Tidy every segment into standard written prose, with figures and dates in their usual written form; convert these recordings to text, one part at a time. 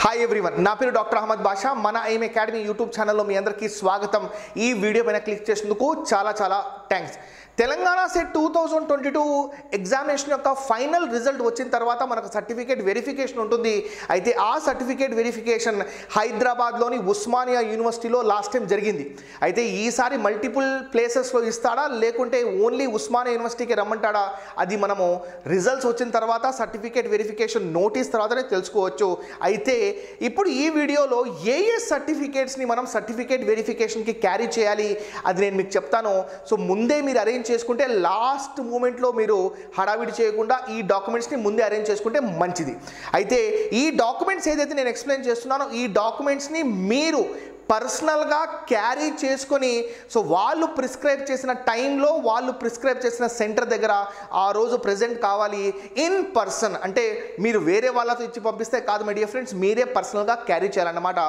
Hi everyone, నా పేరు doctor Ahmed బాషా. మన ఐఎమ్ అకాడమీ యూట్యూబ్ ఛానల్లో మీ అందరికీ స్వాగతం. ఈ వీడియో పైన క్లిక్ చేసినందుకు చాలా థ్యాంక్స్. తెలంగాణ సెట్ 2022 ఎగ్జామినేషన్ యొక్క ఫైనల్ రిజల్ట్ వచ్చిన తర్వాత మనకు సర్టిఫికేట్ వెరిఫికేషన్ ఉంటుంది. అయితే ఆ సర్టిఫికేట్ వెరిఫికేషన్ హైదరాబాద్లోని ఉస్మానియా యూనివర్సిటీలో లాస్ట్ టైం జరిగింది. అయితే ఈసారి మల్టిపుల్ ప్లేసెస్లో ఇస్తాడా లేకుంటే ఓన్లీ ఉస్మానియా యూనివర్సిటీకి రమ్మంటాడా, అది మనము రిజల్ట్స్ వచ్చిన తర్వాత సర్టిఫికేట్ వెరిఫికేషన్ నోటీస్ తర్వాతనే తెలుసుకోవచ్చు. అయితే ఇప్పుడు ఈ వీడియోలో ఏ సర్టిఫికేట్స్ని మనం సర్టిఫికేట్ వెరిఫికేషన్కి క్యారీ చేయాలి అది నేను మీకు చెప్తాను. సో ముందే మీరు అరేంజ్ చేసుకుంటే లాస్ట్ మూమెంట్లో మీరు హడావిడి చేయకుండా ఈ డాక్యుమెంట్స్ని ముందే అరేంజ్ చేసుకుంటే మంచిది. అయితే ఈ డాక్యుమెంట్స్ ఏదైతే నేను ఎక్స్ప్లెయిన్ చేస్తున్నానో ఈ డాక్యుమెంట్స్ని మీరు పర్సనల్గా క్యారీ చేసుకొని సో వాళ్ళు ప్రిస్క్రైబ్ చేసిన టైంలో వాళ్ళు ప్రిస్క్రైబ్ చేసిన సెంటర్ దగ్గర ఆ రోజు ప్రెజెంట్ కావాలి ఇన్ పర్సన్. అంటే మీరు వేరే వాళ్ళతో ఇచ్చి పంపిస్తే కాదు మై డియర్ ఫ్రెండ్స్, మీరే పర్సనల్గా క్యారీ చేయాలన్నమాట.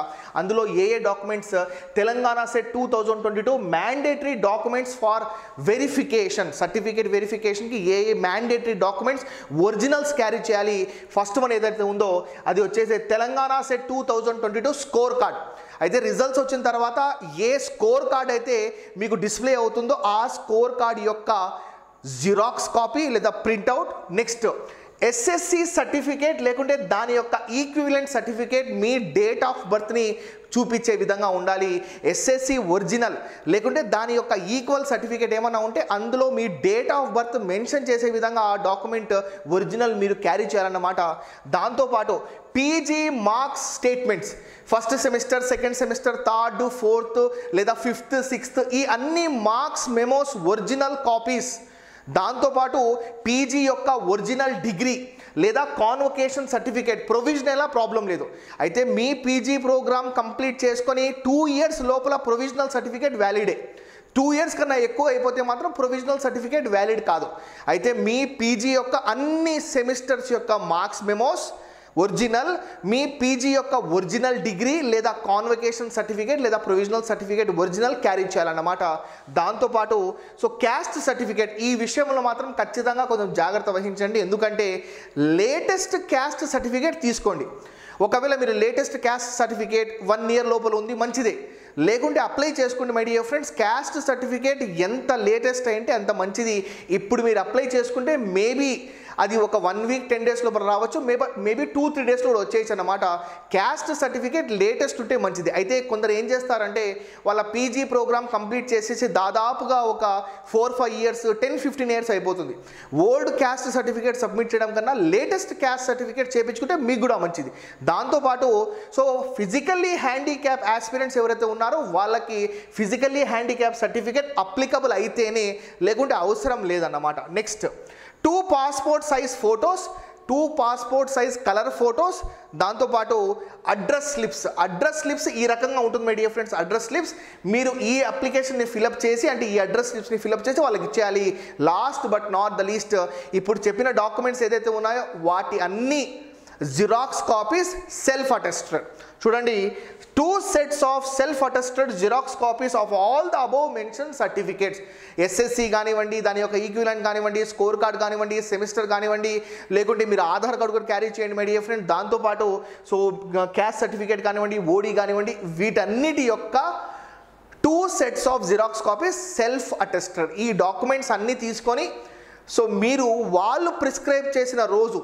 అందులో ఏ documents Telangana set 2022 mandatory documents for verification, certificate వెరిఫికేషన్కి ఏ మ్యాండేటరీ డాక్యుమెంట్స్ ఒరిజినల్స్ క్యారీ చేయాలి. ఫస్ట్ వన్ ఏదైతే ఉందో అది వచ్చేసి తెలంగాణ సెట్ 2022 స్కోర్ కార్డ్. అయితే రిజల్ట్స్ వచ్చిన తర్వాత ఏ స్కోర్ కార్డ్ అయితే మీకు డిస్ప్లే అవుతుందో ఆ స్కోర్ కార్డ్ యొక్క జిరాక్స్ కాపీ లేదా ప్రింట్అవుట్. నెక్స్ట్ ఎస్ఎస్సి సర్టిఫికేట్ లేకుంటే దాని యొక్క ఈక్వివలెంట్ సర్టిఫికేట్ మీ డేట్ ఆఫ్ బర్త్ని చూపించే విధంగా ఉండాలి. ఎస్ఎస్సి ఒరిజినల్ లేకుంటే దాని యొక్క ఈక్వల్ సర్టిఫికేట్ ఏమన్నా ఉంటే అందులో మీ డేట్ ఆఫ్ బర్త్ మెన్షన్ చేసే విధంగా ఆ డాక్యుమెంట్ ఒరిజినల్ మీరు క్యారీ చేయాలన్నమాట. దాంతోపాటు PG marks statements, first semester, second semester, third, fourth లేదా ఫిఫ్త్, సిక్స్త్, ఈ అన్ని మార్క్స్ మెమోస్ ఒరిజినల్ కాపీస్. దాంతోపాటు పీజీ యొక్క ఒరిజినల్ డిగ్రీ లేదా కాన్వకేషన్ సర్టిఫికేట్, ప్రొవిజనల్ ప్రాబ్లం లేదు. అయితే మీ పీజీ ప్రోగ్రామ్ కంప్లీట్ చేసుకొని 2 years లోపల ప్రొవిజనల్ సర్టిఫికేట్ వ్యాలిడే. 2 years కన్నా ఎక్కువ అయిపోతే మాత్రం ప్రొవిజనల్ సర్టిఫికేట్ వ్యాలిడ్ కాదు. అయితే మీ పీజీ యొక్క అన్ని సెమిస్టర్స్ యొక్క మార్క్స్ మెమోస్ ఒరిజినల్, మీ పీజీ యొక్క ఒరిజినల్ డిగ్రీ లేదా కాన్వకేషన్ సర్టిఫికేట్ లేదా ప్రొవిజనల్ సర్టిఫికేట్ ఒరిజినల్ క్యారీ చేయాలన్నమాట. దాంతోపాటు సో క్యాస్ట్ సర్టిఫికేట్, ఈ విషయంలో మాత్రం ఖచ్చితంగా కొంచెం జాగ్రత్త వహించండి. ఎందుకంటే లేటెస్ట్ క్యాస్ట్ సర్టిఫికేట్ తీసుకోండి. ఒకవేళ మీరు లేటెస్ట్ క్యాస్ట్ సర్టిఫికేట్ 1 year లోపల ఉంది మంచిదే, లేకుంటే అప్లై చేసుకోండి my dear friends. Caste certificate ఎంత లేటెస్ట్ అంటే అంత మంచిది. ఇప్పుడు మీరు అప్లై చేసుకుంటే మేబీ అది ఒక 1 week 10 days లోపల రావచ్చు, మేబీ 2-3 days లో వచ్చేయచ్చు అన్నమాట. క్యాస్ట్ సర్టిఫికేట్ లేటెస్ట్ ఉంటే మంచిది. అయితే కొందరు ఏం చేస్తారంటే వాళ్ళ పీజీ ప్రోగ్రామ్ కంప్లీట్ చేసేసి దాదాపుగా ఒక 4-5 years 10-15 years అయిపోతుంది. ఓల్డ్ క్యాస్ట్ సర్టిఫికేట్ సబ్మిట్ చేయడం కన్నా లేటెస్ట్ క్యాస్ట్ సర్టిఫికేట్ చేయించుకుంటే మీకు కూడా మంచిది. దాంతోపాటు సో ఫిజికల్లీ హ్యాండిక్యాప్ ఆస్పిరెంట్స్ ఎవరైతే ఉన్నారో వాళ్ళకి ఫిజికల్లీ హ్యాండిక్యాప్ సర్టిఫికేట్ అప్లికబుల్ అయితేనే, లేకుంటే అవసరం లేదన్నమాట. Next 2 passport size photos, 2 passport size colour photos, దాంతోపాటు అడ్రస్ స్లిప్స్ ఈ రకంగా ఉంటుంది my dear friends. Address slips మీరు ఈ అప్లికేషన్ని ఫిలప్ చేసి, అంటే ఈ అడ్రస్ స్లిప్స్ని ఫిలప్ చేసి వాళ్ళకి ఇచ్చేయాలి. Last but not the least, ఇప్పుడు చెప్పిన డాక్యుమెంట్స్ ఏదైతే ఉన్నాయో వాటి అన్ని జిరాక్స్ కాపీస్ సెల్ఫ్ అటెస్టెడ్. చూడండి, 2 sets of self attested xerox copies of all the above mention certificates. SSC కానివ్వండి, దాని యొక్క ఈక్వివలెంట్ కానివ్వండి, స్కోర్ కార్డ్ కానివ్వండి, సెమిస్టర్ కానివ్వండి, లేకుంటే మీరు ఆధార్ కార్డు కూడా క్యారీ చేయండి మై డియర్ ఫ్రెండ్. దాంతోపాటు సో క్యాస్ట్ సర్టిఫికేట్ కానివ్వండి, ఓడీ కానివ్వండి, వీటన్నిటి యొక్క 2 sets of xerox copies self attested. ఈ డాక్యుమెంట్స్ అన్నీ తీసుకొని సో మీరు వాళ్ళు ప్రిస్క్రైబ్ చేసిన రోజు,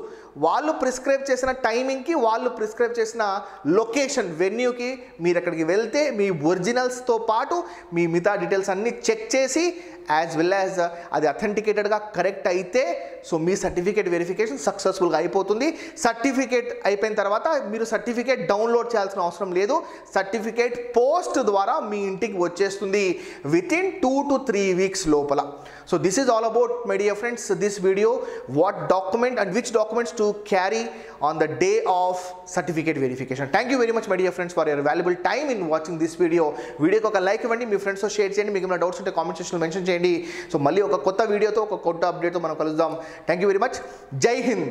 వాళ్ళు ప్రిస్క్రైబ్ చేసిన టైమింగ్కి, వాళ్ళు ప్రిస్క్రైబ్ చేసిన లొకేషన్ వెన్యూకి మీరు అక్కడికి వెళ్తే మీ ఒరిజినల్స్తో పాటు మీ మిగతా డీటెయిల్స్ అన్నీ చెక్ చేసి యాజ్ వెల్ యాజ్ అది అథెంటికేటెడ్గా కరెక్ట్ అయితే సో మీ సర్టిఫికేట్ వెరిఫికేషన్ సక్సెస్ఫుల్గా అయిపోతుంది. సర్టిఫికేట్ అయిపోయిన తర్వాత మీరు సర్టిఫికేట్ డౌన్లోడ్ చేయాల్సిన అవసరం లేదు. సర్టిఫికేట్ పోస్ట్ ద్వారా మీ ఇంటికి వచ్చేస్తుంది వితిన్ 2 to 3 weeks లోపల. So this is all about my dear friends this video, what document and which documents to carry on the day of certificate verification. Thank you very much my dear friends for your valuable time in watching this video. వీడియోకి ఒక like ఇవ్వండి, మీ ఫ్రెండ్స్తో share చేయండి, మీకు ఏమైనా doubts ఉంటే comment సెక్షన్లో mention చేయండి. సో మళ్ళీ ఒక కొత్త వీడియోతో, ఒక కొత్త అప్డేట్తో మనం కలుద్దాం. Thank you very much. జై హింద్.